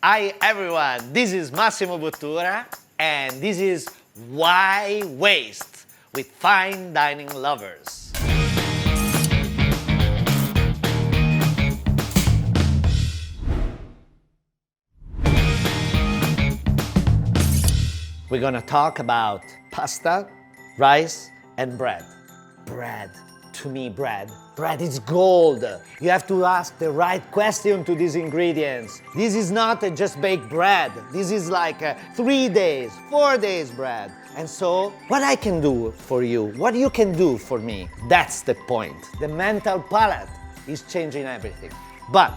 Hi everyone, this is Massimo Bottura and this is Why Waste with Fine Dining Lovers. We're gonna talk about pasta, rice, and bread. Bread. To me, bread is gold. You have to ask the right question to these ingredients. This is not just baked bread. This is like 3 days, 4 days bread. And so, what I can do for you, what you can do for me, that's the point. The mental palate is changing everything. But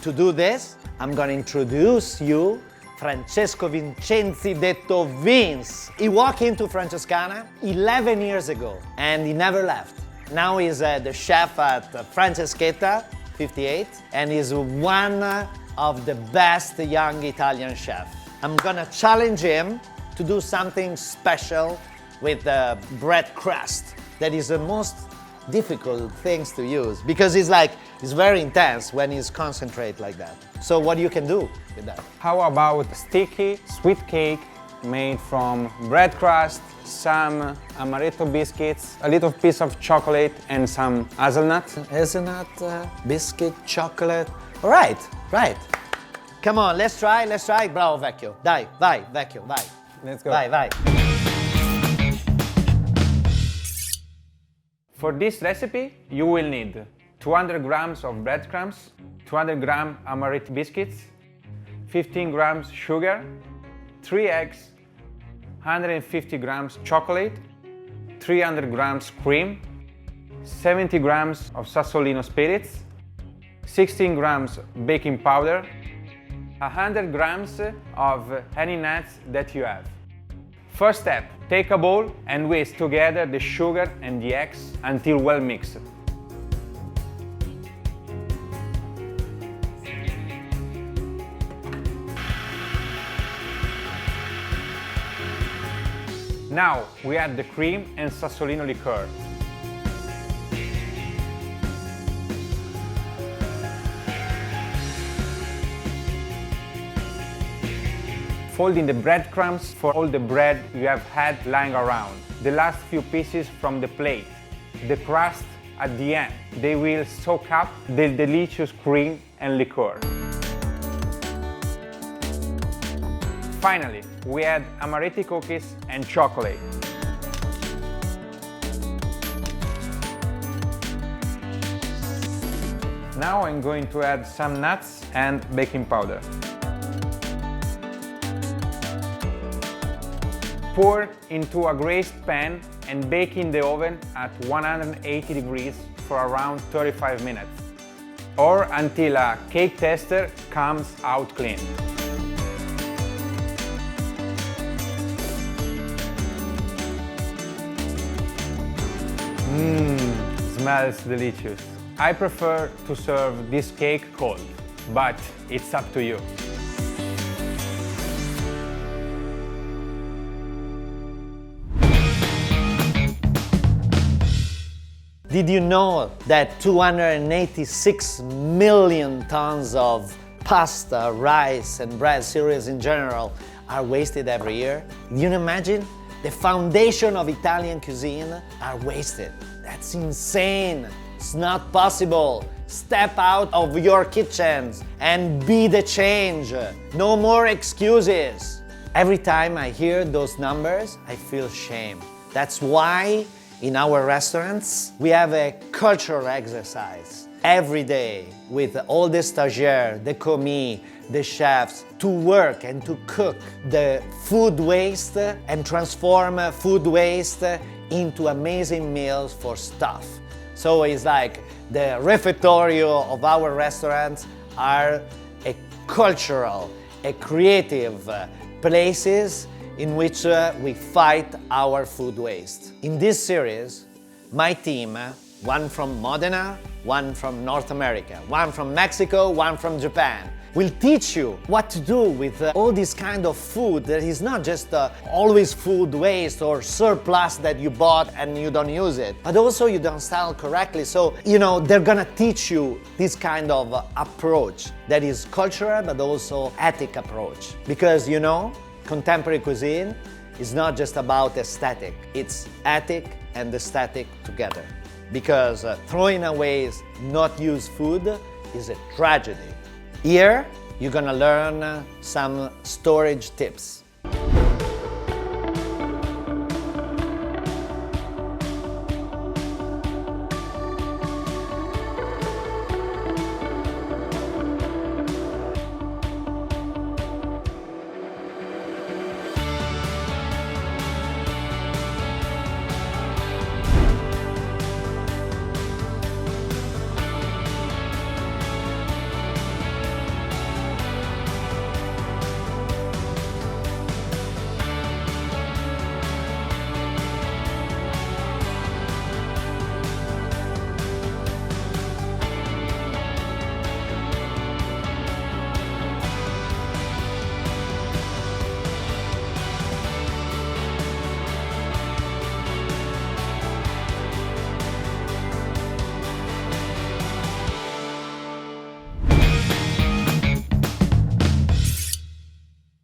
to do this, I'm gonna introduce you Francesco Vincenzi, detto Vince. He walked into Francescana 11 years ago and he never left. Now he's the chef at Franceschetta, 58, and he's one of the best young Italian chefs. I'm gonna challenge him to do something special with the bread crust. That is the most difficult things to use because it's very intense when he's concentrate like that. So what you can do with that? How about sticky sweet cake made from bread crust, some amaretto biscuits, a little piece of chocolate and some hazelnut. Hazelnut, biscuit, chocolate. All right. Come on, let's try. Bravo, vecchio. Dai, vai, vecchio, vai. Let's go. Vai. For this recipe, you will need 200 grams of breadcrumbs, 200 grams amaretto biscuits, 15 grams sugar, 3 eggs, 150 grams chocolate, 300 grams cream, 70 grams of Sassolino spirits, 16 grams baking powder, 100 grams of any nuts that you have. First step, take a bowl and whisk together the sugar and the eggs until well mixed. Now we add the cream and Sassolino liqueur. Fold in the breadcrumbs for all the bread you have had lying around. The last few pieces from the plate. The crust at the end. They will soak up the delicious cream and liqueur. Finally, we add amaretti cookies and chocolate. Now I'm going to add some nuts and baking powder. Pour into a greased pan and bake in the oven at 180 degrees for around 35 minutes, or until a cake tester comes out clean. Smells delicious. I prefer to serve this cake cold, but it's up to you. Did you know that 286 million tons of pasta, rice, and bread cereals in general are wasted every year? Can you imagine? The foundation of Italian cuisine are wasted. That's insane. It's not possible. Step out of your kitchens and be the change. No more excuses. Every time I hear those numbers, I feel shame. That's why in our restaurants, we have a cultural exercise every day with all the stagiaires, the commis, the chefs to work and to cook the food waste and transform food waste into amazing meals for staff. So it's like the refettorio of our restaurants are a cultural, a creative places in which we fight our food waste. In this series, my team, one from Modena, one from North America, one from Mexico, one from Japan, will teach you what to do with all this kind of food that is not just always food waste or surplus that you bought and you don't use it, but also you don't sell correctly. So, they're gonna teach you this kind of approach that is cultural but also ethic approach. Because, contemporary cuisine is not just about aesthetic, it's ethic and aesthetic together. Because throwing away not used food is a tragedy. Here, you're gonna learn some storage tips.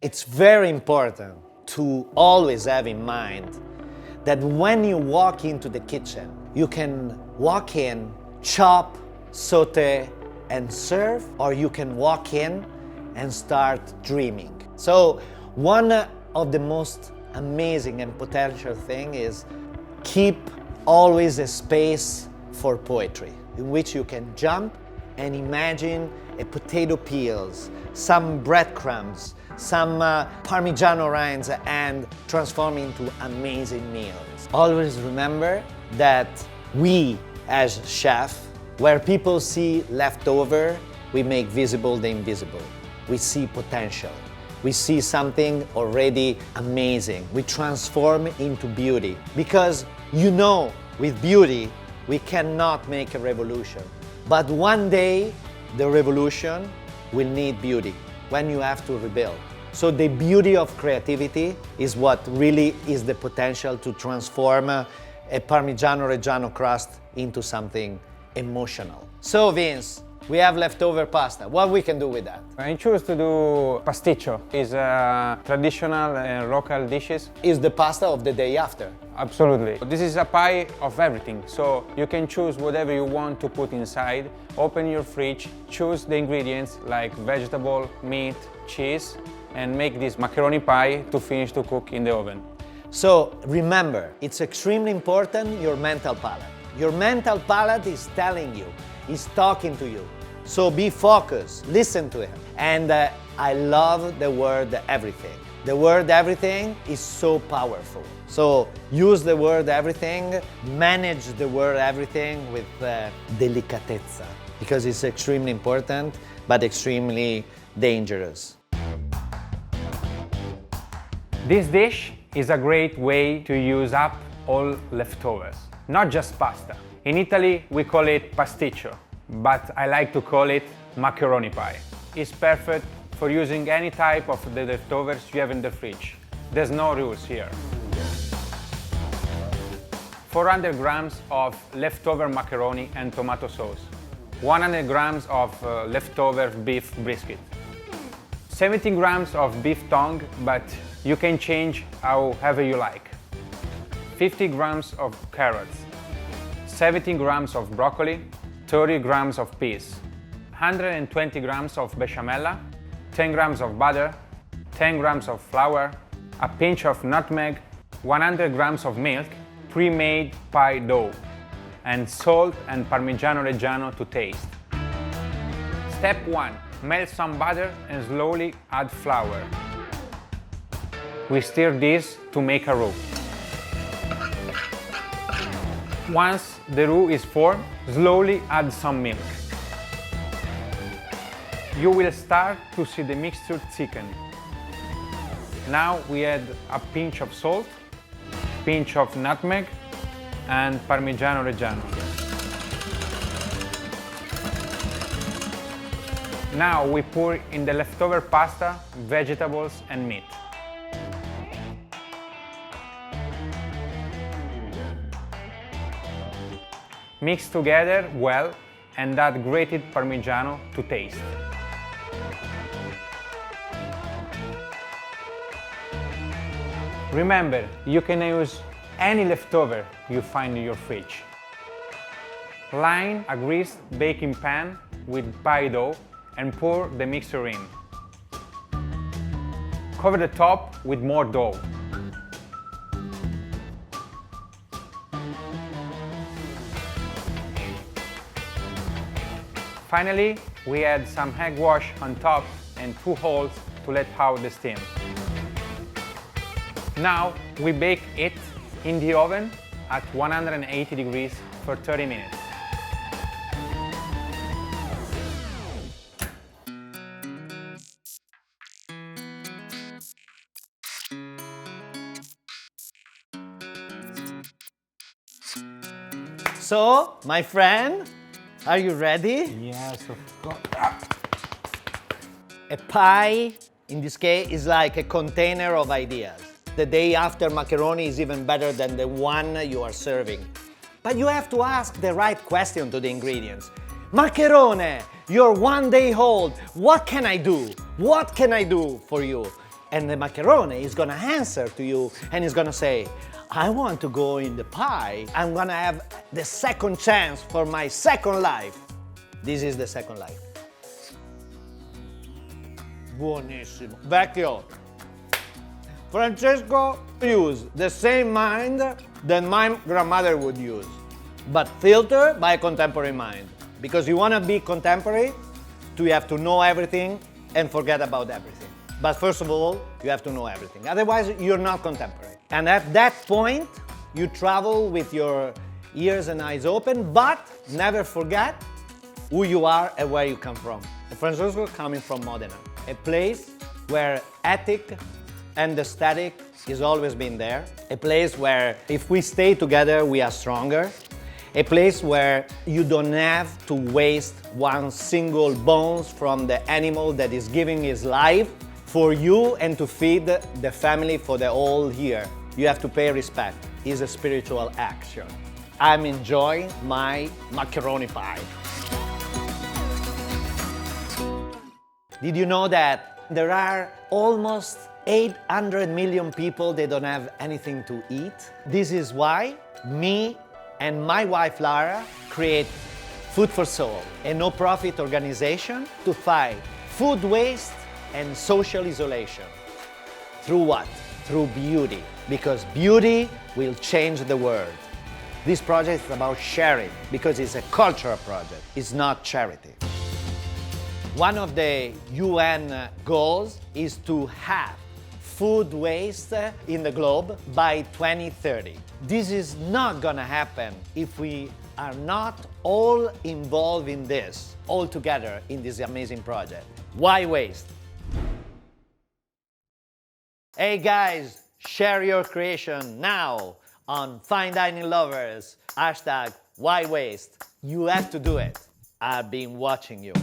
It's very important to always have in mind that when you walk into the kitchen, you can walk in, chop, saute, and serve, or you can walk in and start dreaming. So one of the most amazing and potential thing is keep always a space for poetry, in which you can jump and imagine a potato peels, some breadcrumbs, some Parmigiano rinds, and transform into amazing meals. Always remember that we as chefs, where people see leftover, we make visible the invisible. We see potential. We see something already amazing. We transform into beauty. Because with beauty, we cannot make a revolution. But one day, the revolution will need beauty when you have to rebuild. So the beauty of creativity is what really is the potential to transform a Parmigiano Reggiano crust into something emotional. So Vince, we have leftover pasta. What we can do with that? I choose to do pasticcio. It's a traditional and local dishes. Is the pasta of the day after. Absolutely. This is a pie of everything, so you can choose whatever you want to put inside. Open your fridge, choose the ingredients like vegetable, meat, cheese, and make this macaroni pie to finish to cook in the oven. So remember, it's extremely important, your mental palate. Your mental palate is telling you, is talking to you. So be focused, listen to him. And I love the word everything. The word everything is so powerful. So use the word everything, manage the word everything with delicatezza, because it's extremely important, but extremely dangerous. This dish is a great way to use up all leftovers, not just pasta. In Italy, we call it pasticcio, but I like to call it macaroni pie. It's perfect for using any type of the leftovers you have in the fridge. There's no rules here. 400 grams of leftover macaroni and tomato sauce, 100 grams of leftover beef brisket, 70 grams of beef tongue, but you can change however you like, 50 grams of carrots, 70 grams of broccoli, 30 grams of peas, 120 grams of bechamel, 10 grams of butter, 10 grams of flour, a pinch of nutmeg, 100 grams of milk, pre-made pie dough, and salt and Parmigiano Reggiano to taste. Step 1. Melt some butter and slowly add flour. We stir this to make a roux. Once the roux is formed, slowly add some milk. You will start to see the mixture thicken. Now we add a pinch of salt, pinch of nutmeg, and Parmigiano Reggiano. Now we pour in the leftover pasta, vegetables and meat. Mix together well and add grated Parmigiano to taste. Remember, you can use any leftover you find in your fridge. Line a greased baking pan with pie dough and pour the mixture in. Cover the top with more dough. Finally, we add some egg wash on top and 2 holes to let out the steam. Now we bake it in the oven at 180 degrees for 30 minutes. So, my friend, are you ready? Yes, of course. A pie, in this case, is like a container of ideas. The day after macaroni is even better than the one you are serving. But you have to ask the right question to the ingredients. Macaroni, you're 1 day old. What can I do? What can I do for you? And the macaroni is gonna answer to you and is gonna say, I want to go in the pie. I'm gonna have the second chance for my second life. This is the second life. Buonissimo. Vecchio. Francesco used the same mind that my grandmother would use, but filtered by a contemporary mind. Because you want to be contemporary, you have to know everything and forget about everything. But first of all, you have to know everything. Otherwise, you're not contemporary. And at that point, you travel with your ears and eyes open, but never forget who you are and where you come from. Francesco coming from Modena, a place where ethic and aesthetic has always been there. A place where if we stay together, we are stronger. A place where you don't have to waste one single bones from the animal that is giving his life for you and to feed the family for the whole year. You have to pay respect. It's a spiritual action. I'm enjoying my macaroni pie. Did you know that there are almost 800 million people that don't have anything to eat? This is why me and my wife Lara create Food for Soul, a no-profit organization to fight food waste and social isolation. Through what? Through beauty. Because beauty will change the world. This project is about sharing because it's a cultural project. It's not charity. One of the UN goals is to have food waste in the globe by 2030. This is not gonna happen if we are not all involved in this, all together in this amazing project. Why waste? Hey guys, share your creation now on Fine Dining Lovers, #Why Waste. You have to do it. I've been watching you.